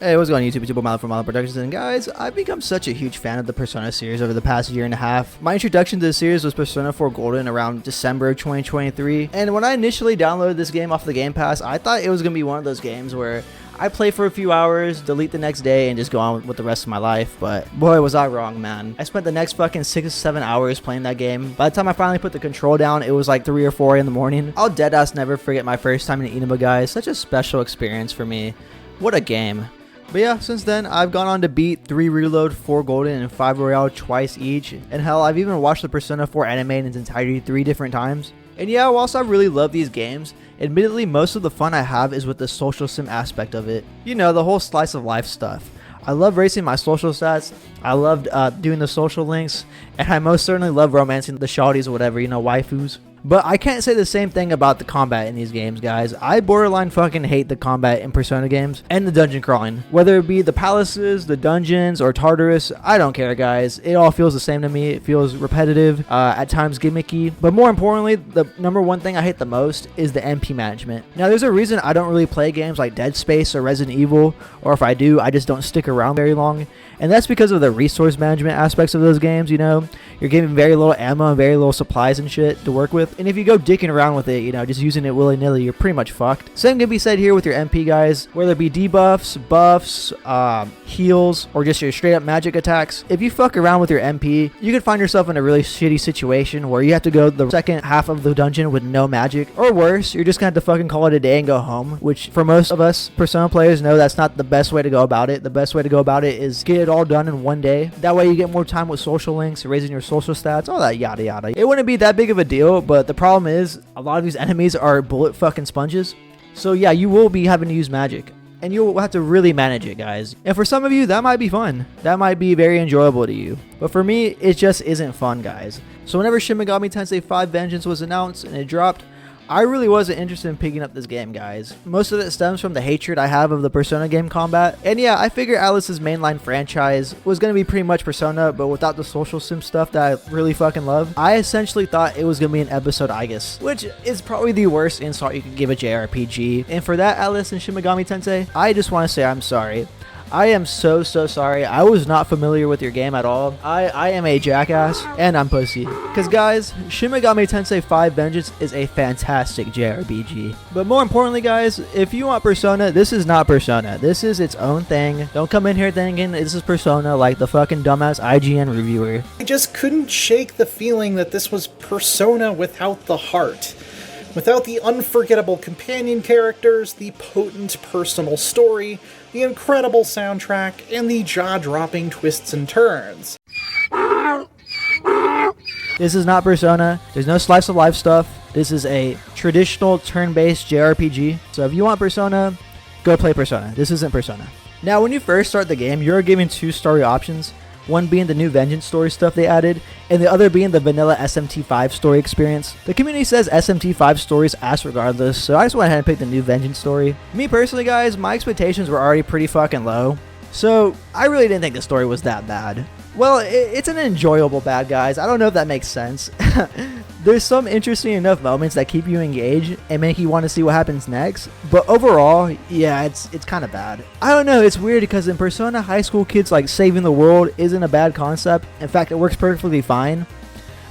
Hey, what's going on YouTube? It's your boy Milo from Milo Productions, and guys, I've become such a huge fan of the Persona series over the past year and a half. My introduction to the series was Persona 4 Golden around December of 2023, and when I initially downloaded this game off the Game Pass, I thought it was going to be one of those games where I play for a few hours, delete the next day, and just go on with the rest of my life, but boy was I wrong, man. I spent the next fucking 6 to 7 hours playing that game. By the time I finally put the control down, it was like 3 or 4 in the morning. I'll deadass never forget my first time in Inaba, guys. Such a special experience for me. What a game. But yeah, since then, I've gone on to beat 3 Reload, 4 Golden, and 5 Royale twice each. And hell, I've even watched the Persona 4 anime in its entirety 3 different times. And yeah, whilst I really love these games, admittedly, most of the fun I have is with the social sim aspect of it. You know, the whole slice of life stuff. I love racing my social stats, I loved doing the social links, and I most certainly love romancing the shawties or whatever, you know, waifus. But I can't say the same thing about the combat in these games, guys. I borderline fucking hate the combat in Persona games and the dungeon crawling. Whether it be the palaces, the dungeons, or Tartarus, I don't care, guys. It all feels the same to me. It feels repetitive, at times gimmicky. But more importantly, the number one thing I hate the most is the MP management. Now, there's a reason I don't really play games like Dead Space or Resident Evil, or if I do, I just don't stick around very long. And that's because of the resource management aspects of those games, you know? You're given very little ammo and very little supplies and shit to work with. And if you go dicking around with it, you know, just using it willy-nilly, you're pretty much fucked. Same can be said here with your MP, guys. Whether it be debuffs, buffs, heals, or just your straight-up magic attacks. If you fuck around with your MP, you could find yourself in a really shitty situation where you have to go the second half of the dungeon with no magic. Or worse, you're just gonna have to fucking call it a day and go home. Which, for most of us Persona players, know that's not the best way to go about it. The best way to go about it is get it all done in one day. That way you get more time with social links, raising your social stats, all that yada yada. It wouldn't be that big of a deal, but the problem is a lot of these enemies are bullet fucking sponges. So yeah, you will be having to use magic, and you'll have to really manage it, guys. And for some of you, that might be fun. That might be very enjoyable to you. But for me, it just isn't fun, guys. So whenever Shin Megami Tensei V Vengeance was announced and it dropped, I really wasn't interested in picking up this game, guys. Most of it stems from the hatred I have of the Persona game combat. And yeah, I figure Alice's mainline franchise was going to be pretty much Persona, but without the social sim stuff that I really fucking love. I essentially thought it was going to be an episode Igus, which is probably the worst insult you could give a JRPG. And for that, Alice and Shin Megami Tensei, I just want to say I'm sorry. I am so sorry. I was not familiar with your game at all. I am a jackass, and I'm pussy. Because guys, Shin Megami Tensei V Vengeance is a fantastic JRPG. But more importantly, guys, if you want Persona, this is not Persona. This is its own thing. Don't come in here thinking this is Persona like the fucking dumbass IGN reviewer. I just couldn't shake the feeling that this was Persona without the heart. Without the unforgettable companion characters, the potent personal story, the incredible soundtrack, and the jaw-dropping twists and turns. This is not Persona. There's no slice of life stuff. This is a traditional turn-based JRPG. So if you want Persona, go play Persona. This isn't Persona. Now, when you first start the game, you're given 2 story options. One being the new Vengeance story stuff they added, and the other being the vanilla SMT V story experience. The community says SMT V stories ass regardless, so I just went ahead and picked the new Vengeance story. Me personally, guys, my expectations were already pretty fucking low, so I really didn't think the story was that bad. Well, it's an enjoyable bad, guys. I don't know if that makes sense. There's some interesting enough moments that keep you engaged and make you want to see what happens next, but overall, yeah, it's kind of bad. I don't know, it's weird because in Persona, high school kids like saving the world isn't a bad concept. In fact, it works perfectly fine.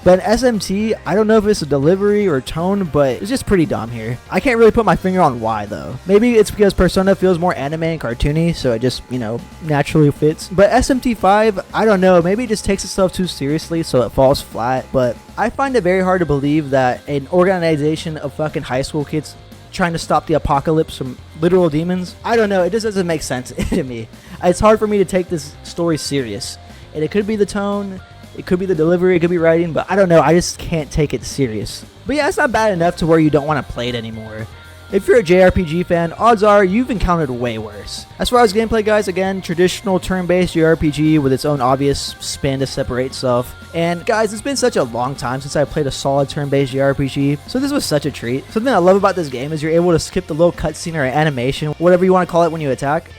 But in SMT, I don't know if it's a delivery or tone, but it's just pretty dumb here. I can't really put my finger on why, though. Maybe it's because Persona feels more anime and cartoony, so it just, you know, naturally fits. But SMT V, I don't know, maybe it just takes itself too seriously, so it falls flat. But I find it very hard to believe that an organization of fucking high school kids trying to stop the apocalypse from literal demons, I don't know, it just doesn't make sense to me. It's hard for me to take this story serious. And it could be the tone, it could be the delivery, it could be writing, but I don't know, I just can't take it serious. But yeah, it's not bad enough to where you don't want to play it anymore. If you're a JRPG fan, odds are you've encountered way worse. As far as gameplay, guys, again, traditional turn-based JRPG with its own obvious spin to separate itself. And guys, it's been such a long time since I played a solid turn-based JRPG, so this was such a treat. Something I love about this game is you're able to skip the little cutscene or animation, whatever you want to call it when you attack.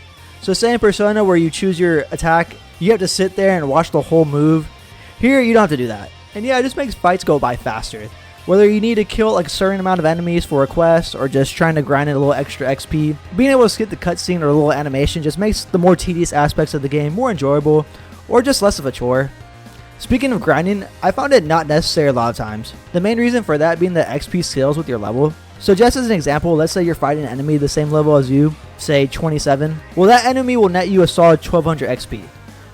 So say in Persona where you choose your attack, you have to sit there and watch the whole move. Here, you don't have to do that. And yeah, it just makes fights go by faster. Whether you need to kill like a certain amount of enemies for a quest or just trying to grind in a little extra XP, being able to skip the cutscene or a little animation just makes the more tedious aspects of the game more enjoyable or just less of a chore. Speaking of grinding, I found it not necessary a lot of times. The main reason for that being that XP scales with your level. So just as an example, let's say you're fighting an enemy the same level as you, say 27. Well, that enemy will net you a solid 1200 XP.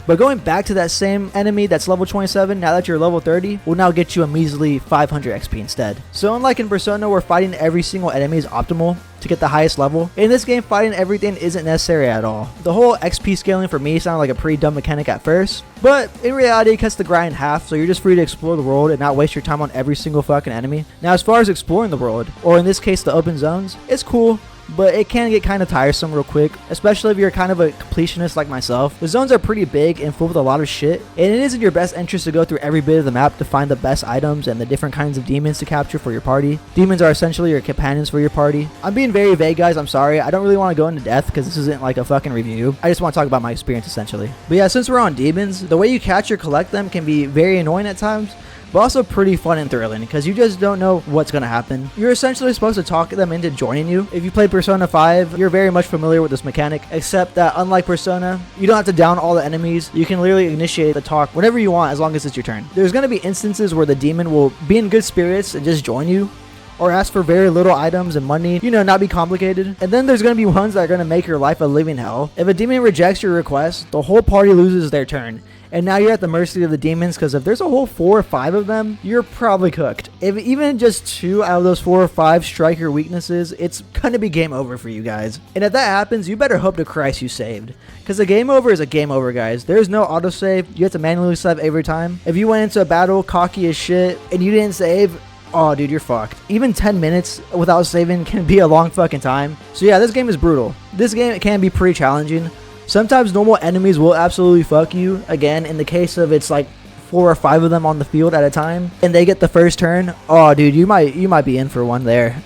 But going back to that same enemy that's level 27, now that you're level 30, will now get you a measly 500 XP instead. So unlike in Persona where fighting every single enemy is optimal to get the highest level, in this game fighting everything isn't necessary at all. The whole XP scaling for me sounded like a pretty dumb mechanic at first, but in reality it cuts the grind in half, so you're just free to explore the world and not waste your time on every single fucking enemy. Now as far as exploring the world, or in this case the open zones, it's cool, but it can get kind of tiresome real quick, especially if you're kind of a completionist like myself. The zones are pretty big and full with a lot of shit, and it is in your best interest to go through every bit of the map to find the best items and the different kinds of demons to capture for your party. Demons are essentially your companions for your party. I'm being very vague, guys, I'm sorry. I don't really want to go into depth because this isn't like a fucking review. I just want to talk about my experience essentially. But yeah, since we're on demons, the way you catch or collect them can be very annoying at times, but also pretty fun and thrilling because you just don't know what's going to happen. You're essentially supposed to talk them into joining you. If you play Persona 5, you're very much familiar with this mechanic, except that unlike Persona, you don't have to down all the enemies. You can literally initiate the talk whenever you want as long as it's your turn. There's going to be instances where the demon will be in good spirits and just join you, or ask for very little items and money, not be complicated. And then there's going to be ones that are going to make your life a living hell. If a demon rejects your request, the whole party loses their turn. And now you're at the mercy of the demons, because if there's a whole 4 or 5 of them, you're probably cooked. If even just 2 out of those 4 or 5 strike your weaknesses, it's gonna be game over for you guys. And if that happens, you better hope to Christ you saved. Because a game over is a game over, guys. There's no autosave. You have to manually save every time. If you went into a battle cocky as shit and you didn't save, oh dude, you're fucked. Even 10 minutes without saving can be a long fucking time. So yeah, this game is brutal. This game can be pretty challenging. Sometimes normal enemies will absolutely fuck you. Again, in the case of it's like 4 or 5 of them on the field at a time, and they get the first turn. Oh, dude, you might be in for one there.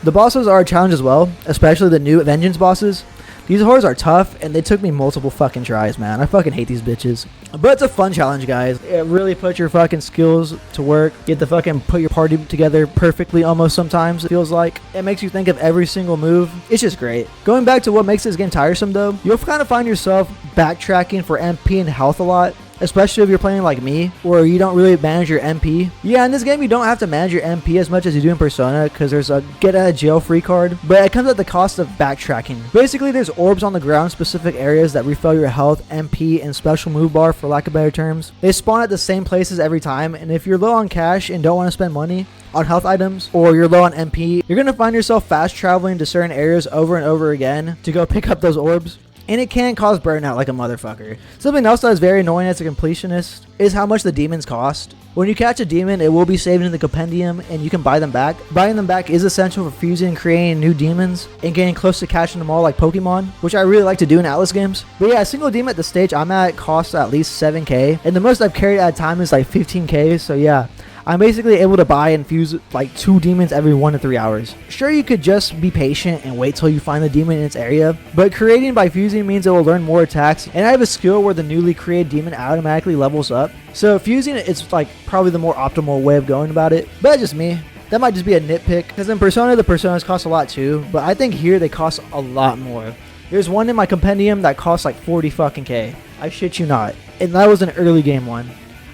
The bosses are a challenge as well, especially the new Vengeance bosses. These whores are tough, and they took me multiple fucking tries, man. I fucking hate these bitches. But it's a fun challenge, guys. It really puts your fucking skills to work. You get to fucking put your party together perfectly almost sometimes, it feels like. It makes you think of every single move. It's just great. Going back to what makes this game tiresome, though, you'll kind of find yourself backtracking for MP and health a lot. Especially if you're playing like me, where you don't really manage your MP. Yeah, in this game, you don't have to manage your MP as much as you do in Persona, because there's a get out of jail free card, but it comes at the cost of backtracking. Basically, there's orbs on the ground, specific areas that refill your health, MP, and special move bar, for lack of better terms. They spawn at the same places every time, and if you're low on cash and don't want to spend money on health items, or you're low on MP, you're going to find yourself fast traveling to certain areas over and over again to go pick up those orbs. And it can cause burnout like a motherfucker. Something else that is very annoying as a completionist is how much the demons cost. When you catch a demon, it will be saved in the compendium and you can buy them back. Buying them back is essential for fusing and creating new demons and getting close to catching them all like Pokemon, which I really like to do in Atlas games. But yeah, a single demon at the stage I'm at costs at least 7k, and the most I've carried at a time is like 15k, so yeah. I'm basically able to buy and fuse like 2 demons every 1 to 3 hours. Sure, you could just be patient and wait till you find the demon in its area, but creating by fusing means it will learn more attacks, and I have a skill where the newly created demon automatically levels up. So fusing it is like probably the more optimal way of going about it, but that's just me. That might just be a nitpick, because in Persona, the Personas cost a lot too, but I think here they cost a lot more. There's one in my compendium that costs like 40 fucking K. I shit you not. And that was an early game one.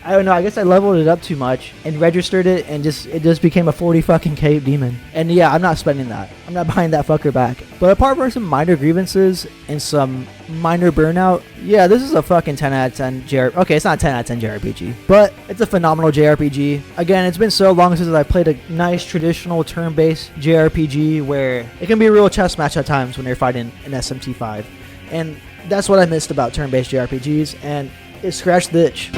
I don't know, I guess I leveled it up too much and registered it, and it just became a 40 fucking K demon. And yeah, I'm not spending that. I'm not buying that fucker back. But apart from some minor grievances and some minor burnout, yeah, this is a fucking 10 out of 10 JRPG. Okay, it's not 10 out of 10 JRPG, but it's a phenomenal JRPG. Again, it's been so long since I played a nice traditional turn-based JRPG where it can be a real chess match at times when you're fighting an SMT 5. And that's what I missed about turn-based JRPGs, and it scratched the itch.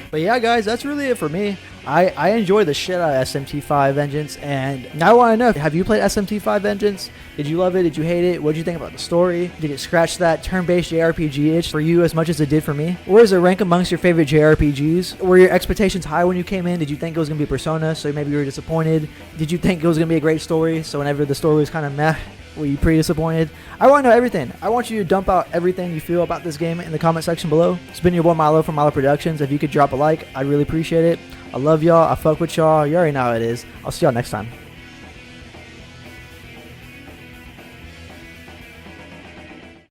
But yeah, guys, that's really it for me. I enjoy the shit out of SMT 5 Vengeance, and now I want to know, have you played SMT 5 Vengeance? Did you love it? Did you hate it? What did you think about the story? Did it scratch that turn-based JRPG itch for you as much as it did for me? Where does it rank amongst your favorite JRPGs? Were your expectations high when you came in? Did you think it was going to be Persona, so maybe you were disappointed? Did you think it was going to be a great story, so whenever the story was kind of meh, Were you pretty disappointed? I want to know everything. I want you to dump out everything you feel about this game in the comment section below. It's been your boy Milo from Milo Productions. If you could drop a like, I'd really appreciate it. I love y'all. I fuck with y'all. You already know how it is. I'll see y'all next time.